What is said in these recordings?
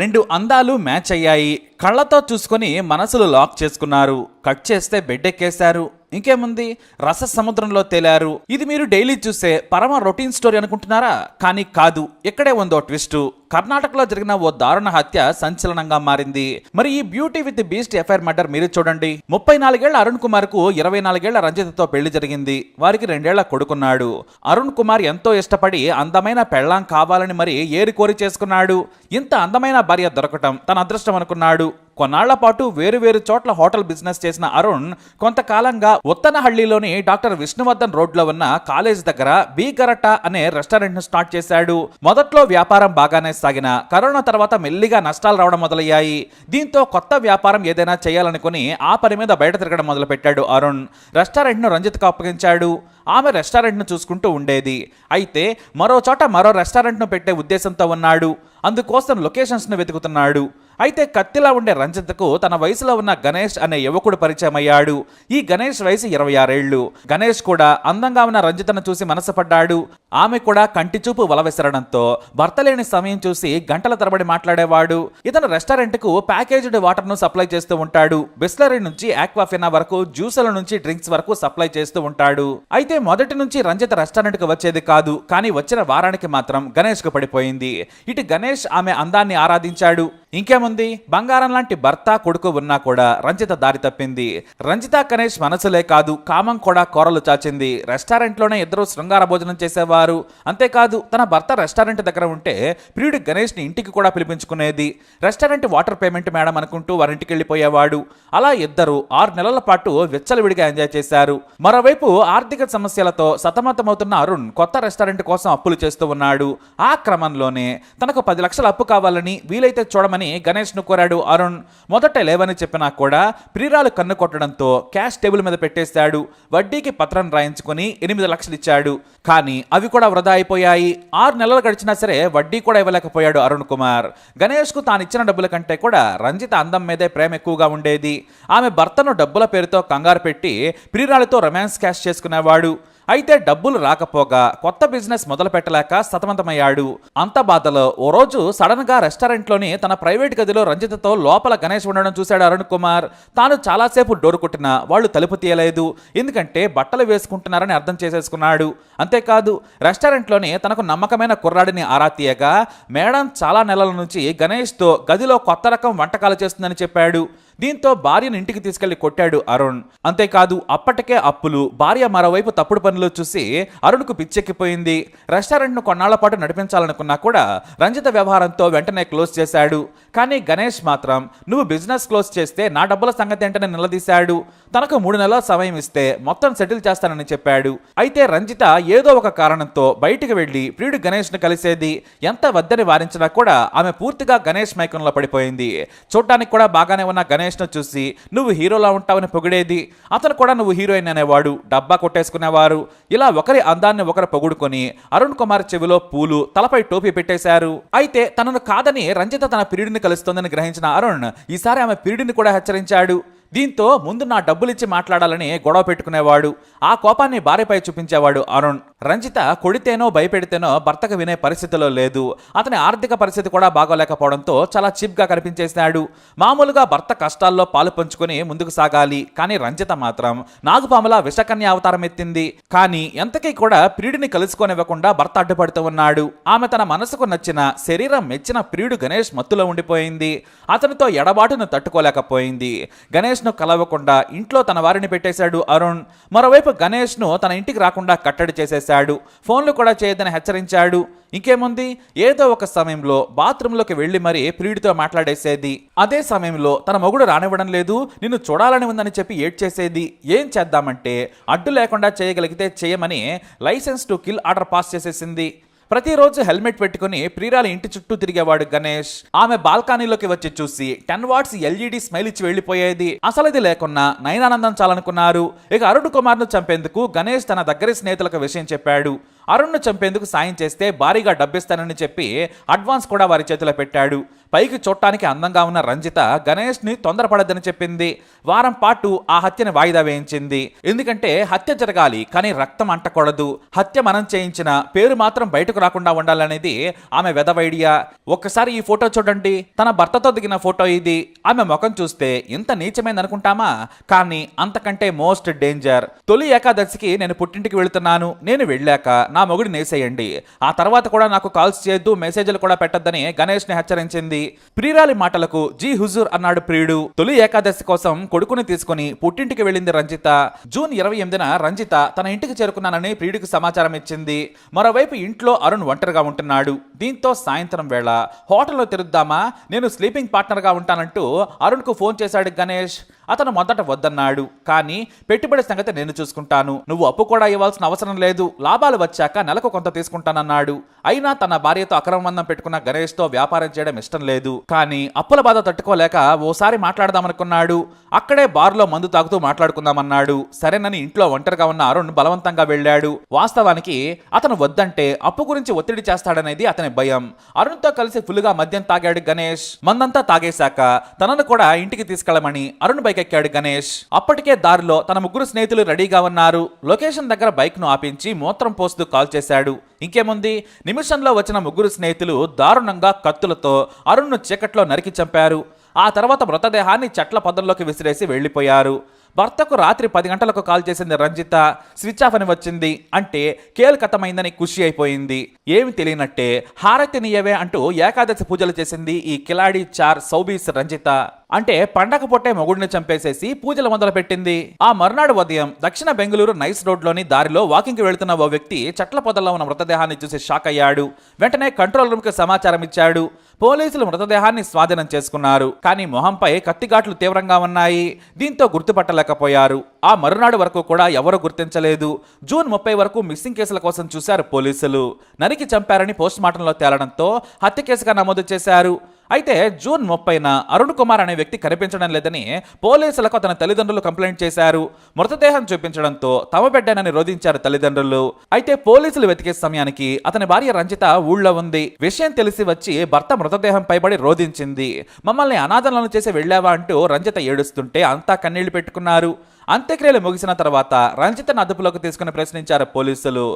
రెండు అందాలు మ్యాచ్ అయ్యాయి. కళ్ళతో చూసుకొని మనసులు లాక్ చేసుకున్నారు. కట్ చేస్తే బెడ్ ఎక్కేశారు. ఇంకేముంది, రస సముద్రంలో తేలారు. ఇది మీరు డైలీ చూసే పరమ రొటీన్ స్టోరీ అనుకుంటున్నారా? కానీ కాదు, ఇక్కడే ఉందో ట్విస్ట్. కర్ణాటకలో జరిగిన ఓ దారుణ హత్య సంచలనంగా మారింది. మరి ఈ beauty with beast FIR murder మీరు చూడండి. 34 ఏళ్ల అరుణ్ కుమార్ కు 24 ఏళ్ల రంజితతో పెళ్లి జరిగింది. వారికి 2 ఏళ్ల కొడుకున్నాడు. అరుణ్ కుమార్ ఎంతో ఇష్టపడి అందమైన పెళ్లాం కావాలని మరి ఏరి కోరి చేసుకున్నాడు. ఇంత అందమైన భార్య దొరకటం తన అదృష్టం అనుకున్నాడు. కొన్నాళ్ల పాటు వేరు చోట్ల హోటల్ బిజినెస్ చేసిన అరుణ్ కొంతకాలంగా ఉత్తనహళ్లిలోని డాక్టర్ విష్ణువర్ధన్ రోడ్లో ఉన్న కాలేజ్ దగ్గర బి గరట అనే రెస్టారెంట్ ను స్టార్ట్ చేశాడు. మొదట్లో వ్యాపారం బాగానే సాగిన కరోనా తర్వాత మెల్లిగా నష్టాలు రావడం మొదలయ్యాయి. దీంతో కొత్త వ్యాపారం ఏదైనా చేయాలనుకుని ఆ పని మీద బయట తిరగడం మొదలు పెట్టాడు అరుణ్. రెస్టారెంట్ ను రంజిత్కు అప్పగించాడు. ఆమె రెస్టారెంట్ ను చూసుకుంటూ ఉండేది. అయితే మరో చోట మరో రెస్టారెంట్ ను పెట్టే ఉద్దేశంతో ఉన్నాడు. అందుకోసం లొకేషన్స్ ను వెతుకుతున్నాడు. అయితే కత్తిలా ఉండే రంజిత్కు తన వయసులో ఉన్న గణేష్ అనే యువకుడు పరిచయం అయ్యాడు. ఈ గణేష్ వయసు 26 ఏళ్లు. గణేష్ కూడా అందంగా ఉన్న రంజితను చూసి మనసుపడ్డాడు. ఆమె కూడా కంటి చూపు వలవిసరడంతో భర్త లేని సమయం చూసి గంటల తరబడి మాట్లాడేవాడు. ఇతను రెస్టారెంట్ కు ప్యాకేజ్డ్ వాటర్ ను సప్లై చేస్తూ ఉంటాడు. బిస్లరీ నుంచి ఆక్వాఫినా వరకు, జ్యూసుల నుంచి డ్రింక్స్ వరకు సప్లై చేస్తూ ఉంటాడు. అయితే మొదటి నుంచి రంజిత్ రెస్టారెంట్ కు వచ్చేది కాదు. కానీ వచ్చిన వారానికి మాత్రం గణేష్ కు పడిపోయింది. ఇటు గణేష్ ఆమె అందాన్ని ఆరాధించాడు. ఇంకేముంది, బంగారం లాంటి భర్త కొడుకు ఉన్నా కూడా రంజిత దారి తప్పింది. రంజిత గణేష్ మనసులే కాదు, కామం కూడా కోరలు చాచింది. రెస్టారెంట్ లోనే ఇద్దరు శృంగార భోజనం చేసేవారు. అంతేకాదు, తన భర్త రెస్టారెంట్ దగ్గర ఉంటే ప్రియుడు గణేష్ ని ఇంటికి కూడా పిలిపించుకునేది. రెస్టారెంట్ వాటర్ పేమెంట్ మేడం అనుకుంటూ వారింటికి వెళ్ళిపోయేవాడు. అలా ఇద్దరు 6 నెలల పాటు విచ్చలవిడిగా ఎంజాయ్ చేశారు. మరోవైపు ఆర్థిక సమస్యలతో సతమతమవుతున్న అరుణ్ కొత్త రెస్టారెంట్ కోసం అప్పులు చేస్తూ ఉన్నాడు. ఆ క్రమంలోనే తనకు 10 లక్షల అప్పు కావాలని, వీలైతే చూడమని గణేష్ ను కోరాడు అరుణ్. మొదట లేవని చెప్పినా కూడా ప్రియురాలు కన్ను కొట్టడంతో క్యాష్ టేబుల్ మీద పెట్టేశాడు. వడ్డీకి పత్రం రాయించుకుని 8 లక్షలు ఇచ్చాడు. కానీ అవి కూడా వృధా అయిపోయాయి. 6 నెలలు గడిచినా సరే వడ్డీ కూడా ఇవ్వలేకపోయాడు అరుణ్ కుమార్. గణేష్ కు తాను ఇచ్చిన డబ్బుల కంటే కూడా రంజిత అందం మీదే ప్రేమ ఎక్కువగా ఉండేది. ఆమె భర్తను డబ్బుల పేరుతో కంగారు పెట్టి ప్రియురాలతో రొమాన్స్ క్యాష్ చేసుకునేవాడు. అయితే డబ్బులు రాకపోగా కొత్త బిజినెస్ మొదలు పెట్టలేక సతమతమయ్యాడు. అంత బాధలో ఓ రోజు సడన్ గా రెస్టారెంట్ లోని తన ప్రైవేట్ గదిలో రంజితతో లోపల గణేష్ ఉండడం చూశాడు అరుణ్ కుమార్. తాను చాలాసేపు డోరు కొట్టినా వాళ్ళు తలుపు తీయలేదు. ఎందుకంటే బట్టలు వేసుకుంటున్నారని అర్థం చేసేసుకున్నాడు. అంతేకాదు, రెస్టారెంట్ లోని తనకు నమ్మకమైన కుర్రాడిని ఆరా తీయగా మేడం చాలా నెలల నుంచి గణేష్ తో గదిలో కొత్త రకం వంటకాలు చేస్తుందని చెప్పాడు. దీంతో భార్యను ఇంటికి తీసుకెళ్లి కొట్టాడు అరుణ్. అంతేకాదు, అప్పటికే అప్పులు, భార్య మరోవైపు తప్పుడు పనులు చూసి అరుణ్కు పిచ్చెక్కిపోయింది. రెస్టారెంట్ ను కొన్నాళ్ల పాటు నడిపించాలనుకున్నా కూడా రంజిత వ్యవహారంతో వెంటనే క్లోజ్ చేశాడు. కానీ గణేష్ మాత్రం నువ్వు బిజినెస్ క్లోజ్ చేస్తే నా డబ్బుల సంగతి ఏంటని నిలదీశాడు. తనకు 3 నెలల సమయం ఇస్తే మొత్తం సెటిల్ చేస్తానని చెప్పాడు. అయితే రంజిత ఏదో ఒక కారణంతో బయటికి వెళ్లి ప్రియుడు గణేష్ ను కలిసేది. ఎంత వద్దని వారించినా కూడా ఆమె పూర్తిగా గణేష్ మైకంలో పడిపోయింది. చూడటానికి కూడా బాగానే ఉన్న గణేష్ ను చూసి నువ్వు హీరోలా ఉంటావని పొగిడేది. అతను కూడా నువ్వు హీరోయిన్ అనేవాడు. డబ్బా కొట్టేసుకునేవారు. ఇలా ఒకరి అందాన్ని ఒకరు పొగుడుకొని అరుణ్ కుమార్ చెవిలో పూలు, తలపై టోపీ పెట్టేశారు. అయితే తనను కాదని రంజిత తన ప్రియుడిని కలుస్తోందని గ్రహించిన అరుణ్ ఈసారి ఆమె ప్రియుడిని కూడా హెచ్చరించాడు. దీంతో ముందు నా డబ్బులిచ్చి మాట్లాడాలని గొడవ పెట్టుకునేవాడు. ఆ కోపాన్ని భార్యపై చూపించేవాడు అరుణ్. రంజిత కొడితేనో భయపెడితేనో భర్తకు వినే పరిస్థితిలో లేదు. అతని ఆర్థిక పరిస్థితి కూడా బాగోలేకపోవడంతో చాలా చీప్ గా కనిపించేశాడు. మామూలుగా భర్త కష్టాల్లో పాలు పంచుకొని ముందుకు సాగాలి. కానీ రంజిత మాత్రం నాగుపాములా విషకన్య అవతారం ఎత్తింది. కానీ ఎంతకీ కూడా ప్రియుడిని కలుసుకోనివ్వకుండా భర్త అడ్డుపడుతూ ఉన్నాడు. ఆమె తన మనసుకు నచ్చిన, శరీరం మెచ్చిన ప్రియుడు గణేష్ మత్తులో ఉండిపోయింది. అతనితో ఎడబాటును తట్టుకోలేకపోయింది. గణేష్ ను కలవకుండా ఇంట్లో తన వారిని పెట్టేశాడు అరుణ్. మరోవైపు గణేష్ ను తన ఇంటికి రాకుండా కట్టడి చేసేశాడు. ఫోన్లు కూడా చేయొద్దని హెచ్చరించాడు. ఇంకేముంది, ఏదో ఒక సమయంలో బాత్రూంలోకి వెళ్లి మరీ ప్రియుడితో మాట్లాడేసేది. అదే సమయంలో తన మొగుడు రానివ్వడం లేదు, నిన్ను చూడాలని ఉందని చెప్పి ఏడ్చేసేది. ఏం చేద్దామంటే అడ్డు లేకుండా చేయగలిగితే చేయమని license to kill order pass చేసేసింది. ప్రతిరోజు హెల్మెట్ పెట్టుకుని ప్రియురాలి ఇంటి చుట్టూ తిరిగేవాడు గణేష్. ఆమె బాల్కనీలోకి వచ్చి చూసి 10 వాట్స్ ఎల్ఈడి స్మైల్ ఇచ్చి వెళ్లిపోయేది. అసలు ఇది లేకున్నా నయనానందం చాలనుకున్నారు. ఇక అరుణ్ కుమార్ ను చంపేందుకు గణేష్ తన దగ్గరి స్నేహితులకు విషయం చెప్పాడు. అరుణ్ను చంపేందుకు సాయం చేస్తే భారీగా డబ్బిస్తానని చెప్పి అడ్వాన్స్ కూడా వారి చేతిలో పెట్టాడు. పైకి చూడటానికి అందంగా ఉన్న రంజిత గణేష్ని తొందరపడద్దని చెప్పింది. వారం పాటు ఆ హత్యని వాయిదా వేయించింది. ఎందుకంటే హత్య జరగాలి కానీ రక్తం అంటకూడదు, హత్య మనం చేయించిన పేరు మాత్రం బయటకు రాకుండా ఉండాలనేది ఆమె వెధవ ఐడియా. ఒక్కసారి ఈ ఫోటో చూడండి, తన భర్తతో దిగిన ఫోటో ఇది. ఆమె ముఖం చూస్తే ఇంత నీచమైంది అనుకుంటామా, కానీ అంతకంటే మోస్ట్ డేంజర్. తొలి ఏకాదశికి నేను పుట్టింటికి వెళుతున్నాను, నేను వెళ్ళాక నా మొగుడిని నేసేయండి, ఆ తర్వాత కూడా నాకు కాల్స్ చేయొద్దు, మెసేజ్లు కూడా పెట్టొద్దని గణేష్ ని హెచ్చరించింది. ప్రియురాలి మాటలకు జీ హుజూర్ అన్నాడు ప్రియుడు. తొలి ఏకాదశి కోసం కొడుకుని తీసుకుని పుట్టింటికి వెళ్ళింది రంజిత. జూన్ 28న రంజిత తన ఇంటికి చేరుకున్నానని ప్రియుడికి సమాచారం ఇచ్చింది. మరోవైపు ఇంట్లో అరుణ్ ఒంటరిగా ఉంటున్నాడు. దీంతో సాయంత్రం వేళ హోటల్లో తిరుగుదామా, నేను స్లీపింగ్ పార్ట్నర్ గా ఉంటానంటూ అరుణ్ కు ఫోన్ చేశాడు గణేష్. అతను మొదట వద్దన్నాడు, కానీ పెట్టుబడి సంగతి నేను చూసుకుంటాను, నువ్వు అప్పు కూడా ఇవ్వాల్సిన అవసరం లేదు, లాభాలు వచ్చాక నెలకు కొంత తీసుకుంటానన్నాడు. అయినా తన భార్యతో అక్రమబంధం పెట్టుకున్న గణేష్ తో వ్యాపారం చేయడం ఇష్టం లేదు. కానీ అప్పుల బాధ తట్టుకోలేక ఓసారి మాట్లాడదామనుకున్నాడు. అక్కడే బార్లో మందు తాగుతూ మాట్లాడుకుందామన్నాడు. సరేనని ఇంట్లో ఒంటరిగా ఉన్న అరుణ్ బలవంతంగా వెళ్ళాడు. వాస్తవానికి అతను వద్దంటే అప్పు గురించి ఒత్తిడి చేస్తాడనేది అతని భయం. అరుణ్తో కలిసి ఫుల్గా మద్యం తాగాడు గణేష్. మందంతా తాగేశాక తనను కూడా ఇంటికి తీసుకెళ్లమని అరుణ్ బైక్ ఎక్కాడు గణేష్. అప్పటికే దారిలో తన ముగ్గురు స్నేహితులు రెడీగా ఉన్నారు. లొకేషన్ దగ్గర బైక్ ను ఆపించి మూత్రం పోస్తూ కాల్ చేశాడు. ఇంకేముంది, నిమిషంలో వచ్చిన ముగ్గురు స్నేహితులు దారుణంగా కత్తులతో అరుణ్ను చీకట్లో నరికి చంపారు. ఆ తర్వాత మృతదేహాన్ని చెట్ల పొదల్లోకి విసిరేసి వెళ్లిపోయారు. భర్తకు రాత్రి 10 గంటలకు కాల్ చేసింది రంజిత. స్విచ్ ఆఫ్ అని వచ్చింది. అంటే కేల్కతమైందని ఖుషి అయిపోయింది. ఏమి తెలియనట్టే హారతినియవే అంటూ ఏకాదశి పూజలు చేసింది ఈ కిలాడి చార్ సౌబీస్ రంజిత. అంటే పండగ పొట్టే మొగుడిని చంపేసేసి పూజలు మొదలుపెట్టింది. ఆ మర్నాడు ఉదయం దక్షిణ బెంగళూరు నైస్ రోడ్లోని దారిలో వాకింగ్ కి వెళ్తున్న ఓ వ్యక్తి చెట్ల పొదల్లో ఉన్న మృతదేహాన్ని చూసి షాక్ అయ్యాడు. వెంటనే కంట్రోల్ రూమ్ కి సమాచారం ఇచ్చాడు. పోలీసులు మృతదేహాన్ని స్వాధీనం చేసుకున్నారు. కానీ మొహంపై కత్తిఘాట్లు తీవ్రంగా ఉన్నాయి. దీంతో గుర్తుపట్టలేకపోయారు. ఆ మరునాడు వరకు కూడా ఎవరూ గుర్తించలేదు. జూన్ 30 వరకు మిస్సింగ్ కేసుల కోసం చూశారు పోలీసులు. నరికి చంపారని పోస్టుమార్టంలో తేలడంతో హత్య కేసుగా నమోదు చేశారు. అయితే జూన్ 30న అరుణ్ కుమార్ అనే వ్యక్తి కనిపించడం లేదని పోలీసులకు అతని తల్లిదండ్రులు కంప్లైంట్ చేశారు. మృతదేహం చూపించడంతో తమ బిడ్డనని రోధించారు తల్లిదండ్రులు. అయితే పోలీసులు వెతికే సమయానికి అతని భార్య రంజిత ఊళ్ళో ఉంది. విషయం తెలిసి వచ్చి భర్త మృతదేహం పైబడి రోధించింది. మమ్మల్ని అనాథలను చేసి వెళ్ళావా అంటూ రంజిత ఏడుస్తుంటే అంతా కన్నీళ్లు పెట్టుకున్నారు. అంత్యక్రియలు ముగిసిన తర్వాత రంజితను అదుపులోకి తీసుకుని ప్రశ్నించారు పోలీసులు.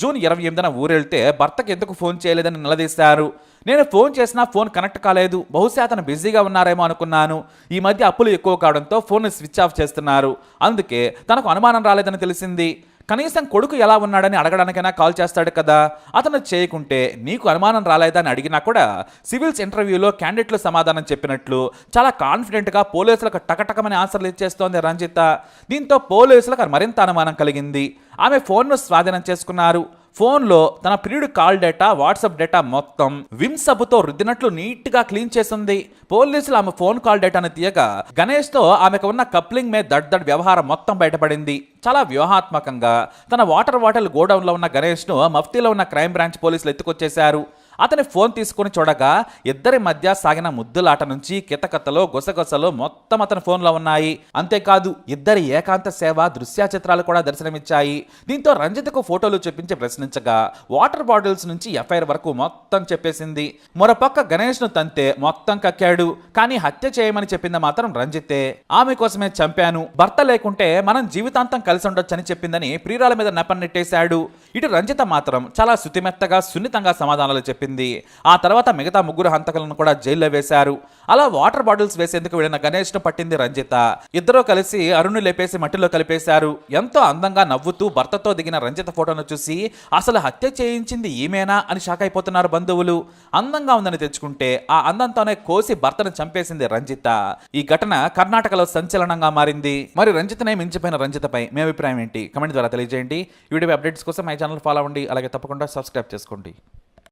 జూన్ 28న ఊరెళ్తే భర్తకు ఎందుకు ఫోన్ చేయలేదని నిలదీశారు. నేను ఫోన్ చేసినా ఫోన్ కనెక్ట్ కాలేదు, బహుశా అతను బిజీగా ఉన్నారేమో అనుకున్నాను. ఈ మధ్య అప్పులు ఎక్కువ కావడంతో ఫోన్ స్విచ్ ఆఫ్ చేస్తున్నారు, అందుకే తనకు అనుమానం రాలేదని తెలిసింది. కనీసం కొడుకు ఎలా ఉన్నాడని అడగడానికైనా కాల్ చేస్తాడు కదా, అతను చేయకుంటే నీకు అనుమానం రాలేదని అడిగినా కూడా సివిల్స్ ఇంటర్వ్యూలో క్యాండిడేట్లు సమాధానం చెప్పినట్లు చాలా కాన్ఫిడెంట్గా పోలీసులకు టకటకమని ఆన్సర్లు ఇచ్చేస్తోంది రంజిత. దీంతో పోలీసులకు మరింత అనుమానం కలిగింది. ఆమె ఫోన్ను స్వాధీనం చేసుకున్నారు. ఫోన్లో తన ప్రియుడి కాల్ డేటా, వాట్సాప్ డేటా మొత్తం విమ్ సబ్బుతో రుద్దినట్లు నీట్గా క్లీన్ చేసింది. పోలీసులు ఆమె ఫోన్ కాల్ డేటాను తీయగా గణేష్తో ఆమెకు ఉన్న కప్లింగ్ మే దడ్ వ్యవహారం మొత్తం బయటపడింది. చాలా వ్యూహాత్మకంగా తన వాటర్ బాటిల్ గోడౌన్లో ఉన్న గణేష్ను మఫ్తీలో ఉన్న క్రైమ్ బ్రాంచ్ పోలీసులు ఎత్తుకొచ్చేశారు. అతని ఫోన్ తీసుకుని చూడగా ఇద్దరి మధ్య సాగిన ముద్దులాట నుంచి కితకతలో గుసగుసలో మొత్తం అతని ఫోన్లో ఉన్నాయి. అంతేకాదు ఇద్దరి ఏకాంత సేవ దృశ్య చిత్రాలు కూడా దర్శనమిచ్చాయి. దీంతో రంజితకు ఫోటోలు చూపించి ప్రశ్నించగా వాటర్ బాటిల్స్ నుంచి ఎఫ్ఐఆర్ వరకు మొత్తం చెప్పేసింది. మరోపక్క గణేష్ ను తంతే మొత్తం కక్కాడు. కానీ హత్య చేయమని చెప్పింది మాత్రం రంజితే. ఆమె కోసమే చంపాను, భర్త లేకుంటే మనం జీవితాంతం కలిసి ఉండొచ్చని చెప్పిందని ప్రియురాల మీద నెపన్నెట్టేశాడు. ఇటు రంజిత మాత్రం చాలా శుతిమెత్తగా సున్నితంగా సమాధానాలు చెప్పింది. ఆ తర్వాత మిగతా ముగ్గురు హంతకులను కూడా జైల్లో వేశారు. అలా వాటర్ బాటిల్స్ వేసేందుకు వెళ్లిన గణేష్ ను పట్టింది రంజిత. ఇద్దరూ కలిసి అరుణ్ను లేపేసి మట్టిలో కలిపేశారు. ఎంతో అందంగా నవ్వుతూ భర్తతో దిగిన రంజిత ఫోటోను చూసి అసలు హత్య చేయించింది ఈమెనా అని షాక్ అయిపోతున్నారు బంధువులు. అందంగా ఉందని తెచ్చుకుంటే ఆ అందంతోనే కోసి భర్తను చంపేసింది రంజిత. ఈ ఘటన కర్ణాటకలో సంచలనంగా మారింది. మరి రంజితనే మించిపోయిన రంజితపై మీ అభిప్రాయం ఏంటి? కమెంట్ ద్వారా తెలియజేయండి. వీడియో అప్డేట్స్ కోసం మై ఛానల్ ఫాలో అవ్వండి. అలాగే తప్పకుండా సబ్స్క్రైబ్ చేసుకోండి.